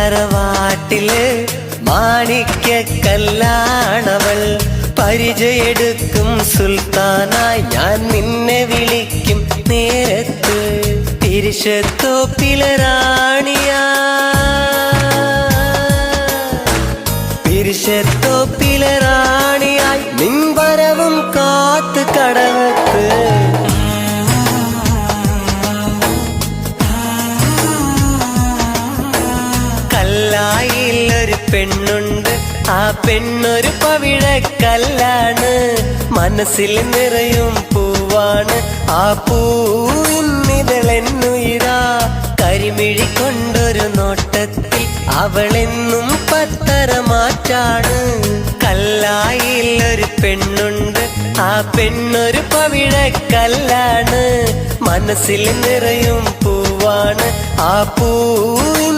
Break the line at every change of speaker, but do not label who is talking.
തറവാട്ടില് മാണിക്യ കല്ലാണവൾ. പരിചയെടുക്കും സുൽത്താനായി ഞാൻ നിന്നെ വിളിക്കും നേരത്ത്. പിരിശത്തോപ്പിലെ റാണിയാ, പിരിശത്തോപ്പിലെ റാണിയായി നിൻ വരവും കാത്ത് കടവത്ത്. കല്ലായിലൊരു പെണ്ണുണ്ട്, ആ പെണ്ണൊരു പവിഴക്കല്ലാണ്. മനസ്സിൽ നിറയും പൂവാണ്, ആ പൂവിന്നിതളെന്നുയിരാ. കരിമിഴി കൊണ്ടൊരു നോട്ടത്തിൽ അവളെന്നും പത്തരമാറ്റാണ്. കല്ലായിലൊരു പെണ്ണുണ്ട്, ആ പെണ്ണൊരു പവിഴക്കല്ലാണ്. മനസ്സിൽ നിറയും പൂവാണ്, ആ പൂവിൻ